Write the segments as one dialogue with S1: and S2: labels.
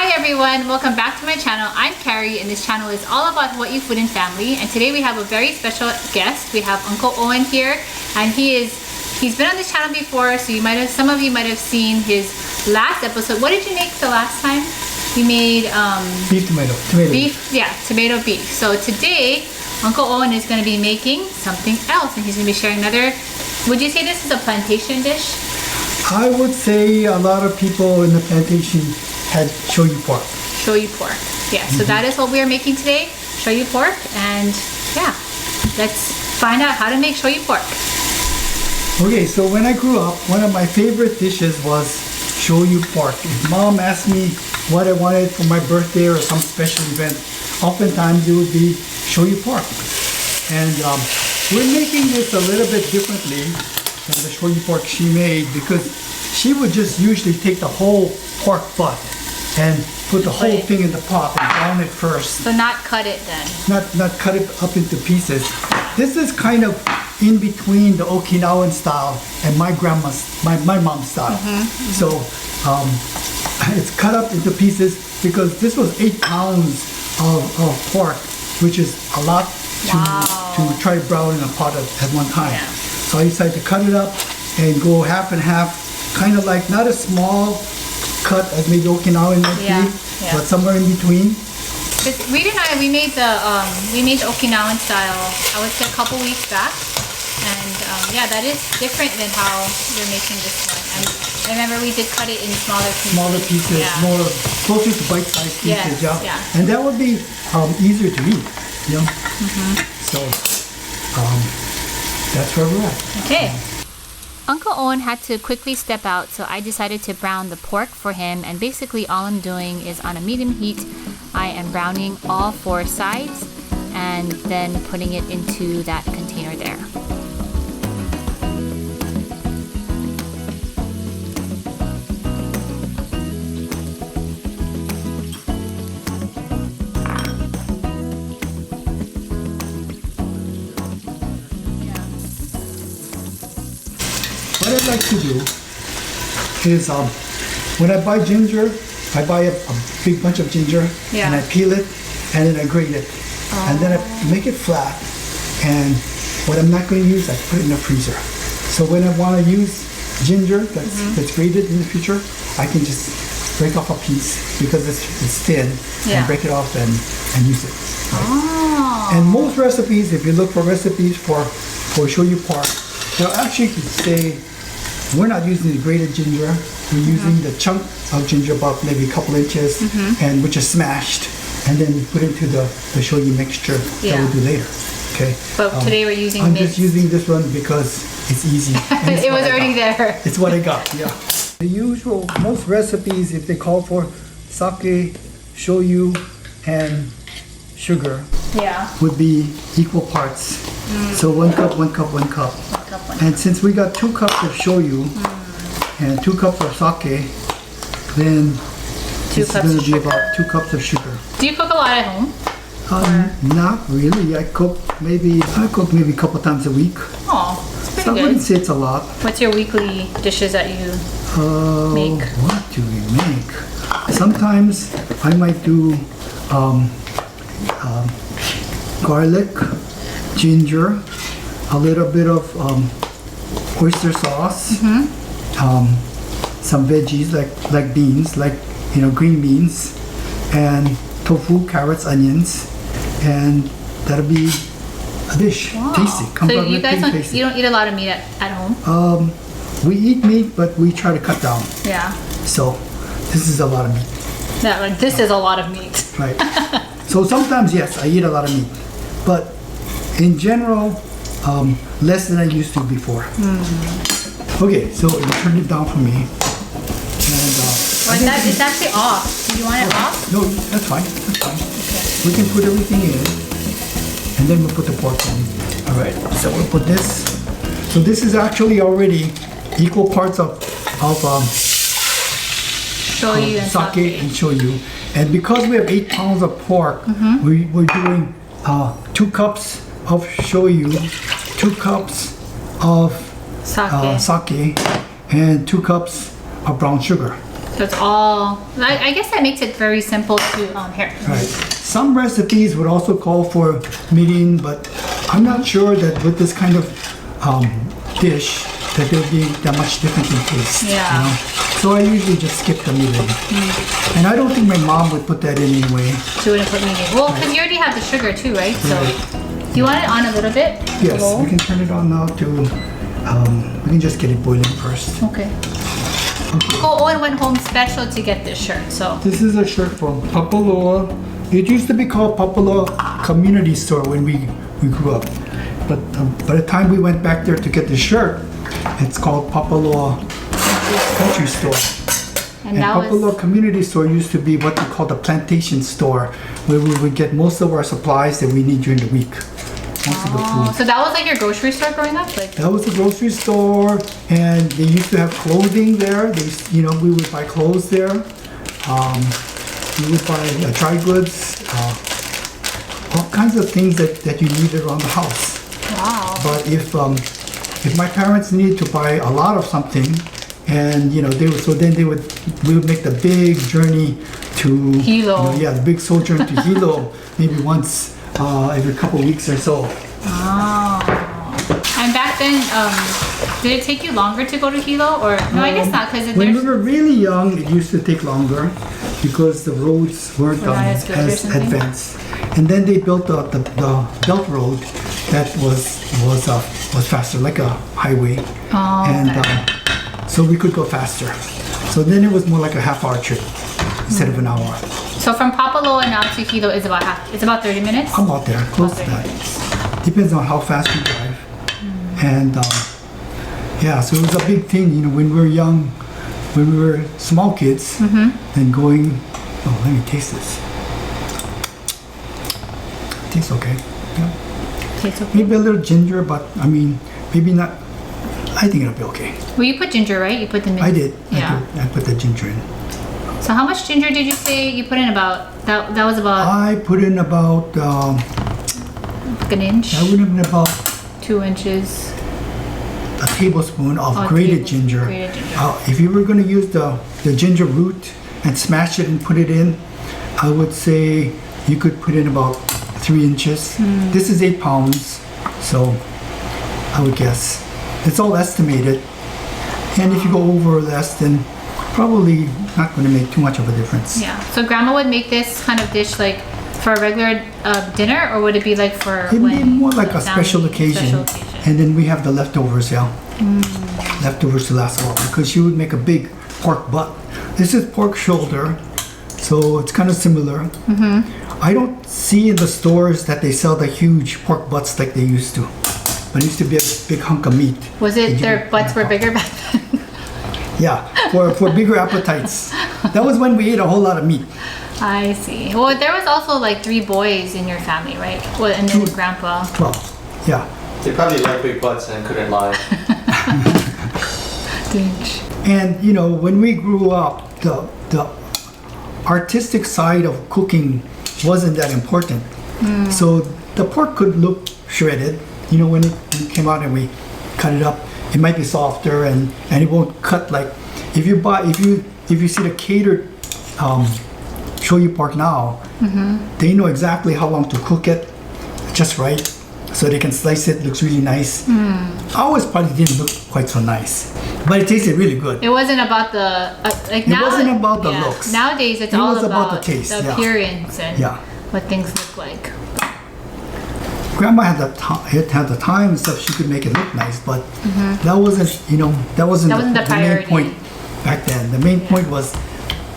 S1: Hi everyone, welcome back to my channel. I'm Carrie and this channel is all about Hawaii food and family, and today we have a very special guest. We have Uncle Owen here, and he's been on this channel before, so some of you might have seen his last episode. What did you make the last time? You made
S2: beef tomato.
S1: Beef, yeah, tomato beef. So today Uncle Owen is going to be making something else, and he's going to be sharing another. Would you say this is a plantation dish?
S2: I would say a lot of people in the plantation had shoyu pork.
S1: Shoyu pork. Yeah, so that is what we are making today. Shoyu pork, and yeah, let's find out how to make shoyu pork.
S2: Okay, so when I grew up, one of my favorite dishes was shoyu pork. If Mom asked me what I wanted for my birthday or some special event, oftentimes it would be shoyu pork. And we're making this a little bit differently than the shoyu pork she made, because she would just usually take the whole pork butt and put the whole thing in the pot and brown it first.
S1: So not cut it then?
S2: Not cut it up into pieces. This is kind of in between the Okinawan style and my mom's style. So it's cut up into pieces because this was 8 pounds of pork, which is a lot to try to brown in a pot at one time.
S1: Yeah.
S2: So I decided to cut it up and go half and half, kind of like not a small cut as maybe Okinawan might be, but somewhere in between.
S1: Reed and I, we made the Okinawan style, I would say a couple weeks back, and yeah, that is different than how you're making this one. And I remember we did cut it in smaller pieces.
S2: More closer to bite-sized pieces.
S1: Yeah.
S2: And that would be easier to eat, you know. So that's where we're at.
S1: Okay. Uncle Owen had to quickly step out, so I decided to brown the pork for him, and basically all I'm doing is on a medium heat, I am browning all 4 sides and then putting it into that container there.
S2: What I like to do is when I buy ginger, I buy a big bunch of ginger and I peel it and then I grate it. And then I make it flat, and what I'm not going to use, I put it in the freezer. So when I want to use ginger that's grated in the future, I can just break off a piece because it's thin and break it off and use it. Right? And most recipes, if you look for recipes for shoyu pork, they'll actually say we're not using the grated ginger, we're using the chunk of ginger about maybe a couple inches, and which is smashed, and then we put into the shoyu mixture that we'll do later. Okay.
S1: But today we're using
S2: I'm just using this one because it's easy.
S1: It was already there.
S2: It's what I got, yeah. The usual, most recipes, if they call for sake, shoyu, and sugar, would be equal parts. So 1 cup, 1 cup, 1 cup. And since we got 2 cups of shoyu and 2 cups of sake, then it's going to be about 2 cups of sugar.
S1: Do you cook a lot at home?
S2: Not really. I cook maybe a couple times a week.
S1: Oh, it's pretty
S2: So
S1: good.
S2: I wouldn't say it's a lot.
S1: What's your weekly dishes that you make?
S2: What do we make? Sometimes I might do garlic, ginger, a little bit of oyster sauce, some veggies like beans, green beans, and tofu, carrots, onions, and that'll be a dish. Tasty.
S1: So you guys you don't eat a lot of meat at home?
S2: We eat meat, but we try to cut down.
S1: Yeah.
S2: So this is a lot of meat.
S1: Yeah, like this is a lot of meat.
S2: Right. So sometimes, yes, I eat a lot of meat, but in general, less than I used to before. Okay, so you turn it down for me. And
S1: it's actually off. Do you want it off?
S2: No, that's fine. That's fine. Okay. We can put everything in, and then we'll put the pork in. All right. So we'll put this. So this is actually already equal parts of
S1: shoyu and
S2: sake and shoyu. And because we have 8 pounds of pork, we're doing 2 cups of shoyu, 2 cups of sake, and 2 cups of brown sugar.
S1: So it's all, I guess that makes it very simple to here.
S2: Right. Some recipes would also call for mirin, but I'm not sure that with this kind of dish that there'll be that much difference in taste.
S1: Yeah.
S2: You know? So I usually just skip the mirin. And I don't think my mom would put that in anyway.
S1: She wouldn't put mirin. Well, because you already have the sugar too, right? So do you want it on a little bit?
S2: Yes,
S1: Low?
S2: we can turn it on now to, we can just get it boiling first.
S1: Okay. Uncle Owen went home special to get this shirt, so.
S2: This is a shirt from Papaloa. It used to be called Papaloa Community Store when we grew up. But by the time we went back there to get the shirt, it's called Papaloa Country Store. And Papaloa Community Store used to be what we call the Plantation Store, where we would get most of our supplies that we need during the week. Most of the food.
S1: So that was like your grocery store growing up? Like
S2: that was a grocery store, and they used to have clothing there. They used, we would buy clothes there. We would buy dry goods, all kinds of things that you needed around the house.
S1: Wow.
S2: But if my parents needed to buy a lot of something, and we would make the big journey to
S1: Hilo.
S2: The big sojourn to Hilo, maybe once every couple weeks or so.
S1: Oh. And back then, did it take you longer to go to Hilo, or no? I guess not, because
S2: when we were really young, it used to take longer because the roads weren't as advanced. And then they built the belt road that was faster, like a highway.
S1: Oh,
S2: and so we could go faster. So then it was more like a half-hour trip instead of an hour.
S1: So from Papaloa now to Hilo is it's about 30 minutes?
S2: About there, close to that. Depends on how fast you drive. And so it was a big thing, when we were young, when we were small kids, and going, let me taste this. Tastes okay. Yeah.
S1: Tastes okay.
S2: Maybe a little ginger, but maybe not. I think it'll be okay.
S1: Well, you put ginger, right? You put the mint.
S2: I did.
S1: Yeah.
S2: I put the ginger in.
S1: So how much ginger did you say you put in about? That was about.
S2: I put in about.
S1: Like an inch.
S2: I would have been about
S1: 2 inches.
S2: A tablespoon of grated ginger.
S1: Grated ginger.
S2: If you were going to use the ginger root and smash it and put it in, I would say you could put in about 3 inches. This is 8 pounds, so I would guess. It's all estimated. And if you go over or less, then probably not going to make too much of a difference.
S1: Yeah. So Grandma would make this kind of dish like for a regular dinner, or would it be like for
S2: It'd be more like a special occasion. And then we have the leftovers, leftovers to last a while, because she would make a big pork butt. This is pork shoulder, so it's kind of similar. I don't see in the stores that they sell the huge pork butts like they used to. But it used to be a big hunk of meat.
S1: Was it their butts were bigger back then?
S2: Yeah, for bigger appetites. That was when we ate a whole lot of meat.
S1: I see. Well, there was also like 3 boys in your family, right? Well, and then Grandpa.
S2: 12, yeah.
S3: They probably liked big butts and couldn't lie.
S2: And when we grew up, the artistic side of cooking wasn't that important. So the pork could look shredded. When it came out and we cut it up, it might be softer and it won't cut like if you see the catered Shoyu Pork now, they know exactly how long to cook it, just right, so they can slice it. Looks really nice. Ours probably didn't look quite so nice, but it tasted really good.
S1: It wasn't about the
S2: It wasn't about the looks.
S1: Nowadays, it was about
S2: the taste,
S1: the appearance and what things look like.
S2: Grandma had the time and stuff. She could make it look nice, but that wasn't the main point back then. The main point was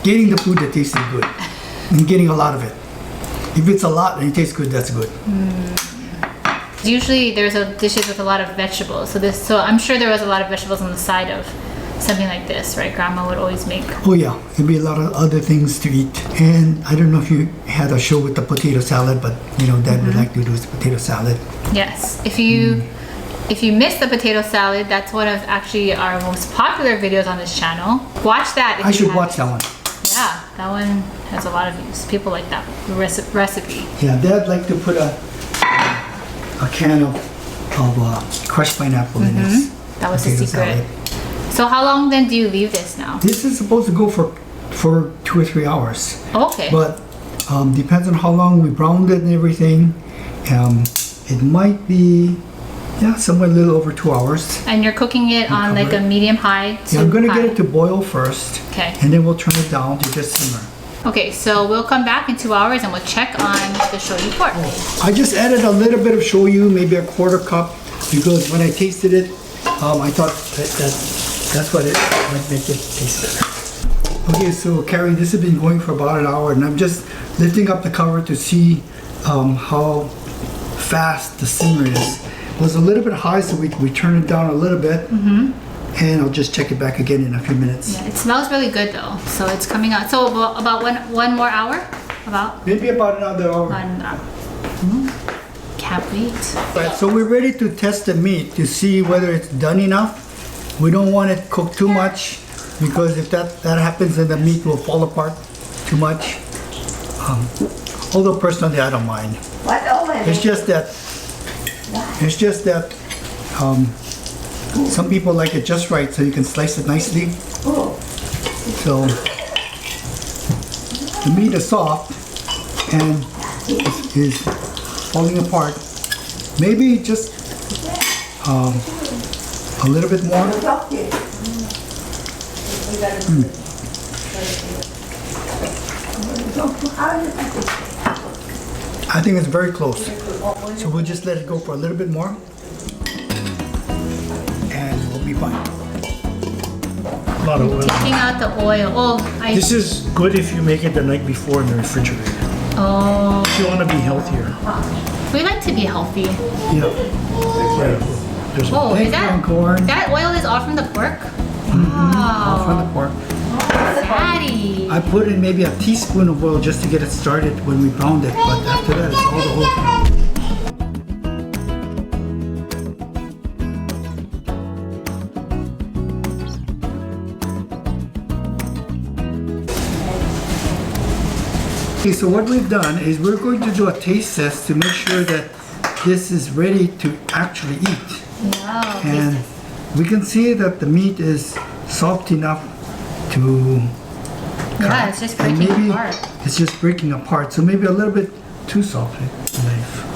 S2: getting the food that tasted good and getting a lot of it. If it's a lot and it tastes good, that's good.
S1: Usually, there's dishes with a lot of vegetables. So I'm sure there was a lot of vegetables on the side of something like this, right? Grandma would always make.
S2: Oh yeah, there'd be a lot of other things to eat. And I don't know if you had a show with the potato salad, but Dad would like to do the potato salad.
S1: Yes, if you missed the potato salad, that's one of actually our most popular videos on this channel. Watch that.
S2: I should watch that one.
S1: Yeah, that one has a lot of views. People like that recipe.
S2: Yeah, Dad liked to put a can of crushed pineapple in his
S1: That was the secret.
S2: salad.
S1: So how long then do you leave this now?
S2: This is supposed to go for for 2 or 3 hours.
S1: Okay.
S2: But depends on how long we browned it and everything. It might be, yeah, somewhere a little over 2 hours.
S1: And you're cooking it on like a medium high to
S2: Yeah, I'm gonna
S1: high.
S2: get it to boil first.
S1: Okay.
S2: And then we'll turn it down to just simmer.
S1: Okay, so we'll come back in 2 hours and we'll check on the shoyu pork.
S2: I just added a little bit of shoyu, maybe a 1/4 cup, because when I tasted it, I thought that's what it might make it taste better. Okay, so Carrie, this has been going for about an hour, and I'm just lifting up the cover to see how fast the simmer is. It was a little bit high, so we turned it down a little bit, and I'll just check it back again in a few minutes.
S1: Yeah, it smells really good though, so it's coming out. So about one more hour? About
S2: Maybe about another hour.
S1: 1 hour. Can't wait.
S2: Right, so we're ready to test the meat to see whether it's done enough. We don't want it cooked too much, because if that happens, then the meat will fall apart too much. Although personally, I don't mind.
S4: What, Owen?
S2: It's just that some people like it just right, so you can slice it nicely. So the meat is soft and is falling apart. Maybe just a little bit more. I think it's very close. So we'll just let it go for a little bit more, and we'll be fine.
S5: A lot of oil.
S1: Taking out the oil. Oh,
S5: This is good if you make it the night before in the refrigerator. If you want to be healthier.
S1: we like to be healthy.
S2: Yeah.
S5: There's
S1: Oh,
S2: Thank
S1: is
S2: you, Corn.
S1: that oil is all from the pork?
S2: Off on
S1: Wow,
S2: the pork.
S1: fatty.
S2: I put in maybe a teaspoon of oil just to get it started when we browned it, but after that, it's all the oil. Okay, so what we've done is we're going to do a taste test to make sure that this is ready to actually eat.
S1: Wow.
S2: And we can see that the meat is soft enough to
S1: Yeah, it's just
S2: and
S1: breaking
S2: maybe
S1: apart.
S2: it's just breaking apart, so maybe a little bit too soft. Knife.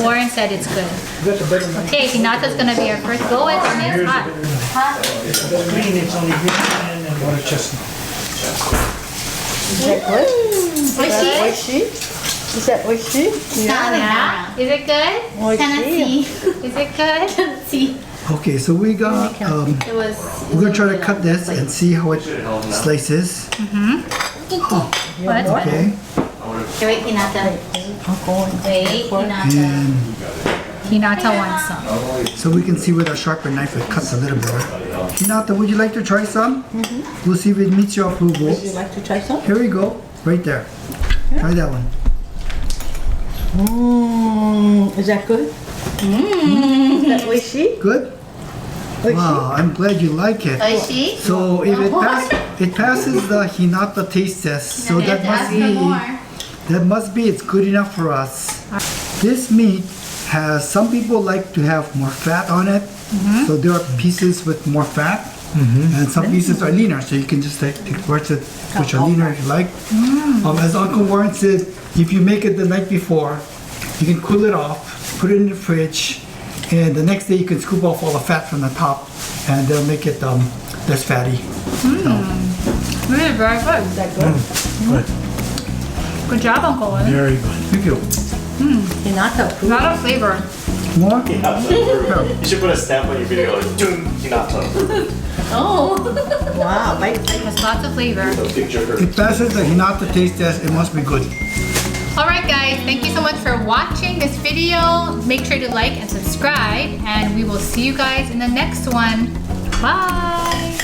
S1: Warren said it's good. Okay, Hinata's gonna be our first go with on this hot.
S5: green, it's only green and water chestnut.
S4: Is that good?
S1: Oishi?
S4: Oishi? Is that oishi?
S1: Yeah. Is it good?
S4: Oishi.
S1: Is it good? See.
S2: Okay, so we got.
S1: It was.
S2: We're gonna try to cut this and see how it slices.
S1: Oh, that's good.
S2: Okay,
S1: Wait, Hinata. Wait, Hinata.
S2: and
S1: Hinata wants some.
S2: so we can see with a sharper knife it cuts a little better. Hinata, would you like to try some? We'll see if it meets your approval.
S4: Would you like to try some?
S2: Here we go, right there. Try that one.
S4: Is that good? Is that oishi?
S2: Good. Wow, I'm glad you like it.
S1: Oishi?
S2: So if it passes the Hinata taste test, so that must be it's good enough for us. This meat has, some people like to have more fat on it, so there are pieces with more fat, and some pieces are leaner, so you can just take parts which are leaner if you like. As Uncle Warren said, if you make it the night before, you can cool it off, put it in the fridge, and the next day you can scoop off all the fat from the top, and they'll make it less fatty.
S1: Really very good.
S4: Is that good?
S5: Good.
S1: Good job, Uncle Owen.
S5: Very good.
S2: Thank you.
S4: Hinata
S1: A
S4: approved.
S1: lot of flavor.
S2: More?
S3: You should put a stamp on your video like, "Dun, Hinata."
S1: Oh.
S4: Wow, right?
S1: There's lots of flavor.
S3: A picture.
S2: It passes the Hinata taste test, it must be good.
S1: Alright guys, thank you so much for watching this video. Make sure to like and subscribe, and we will see you guys in the next one. Bye!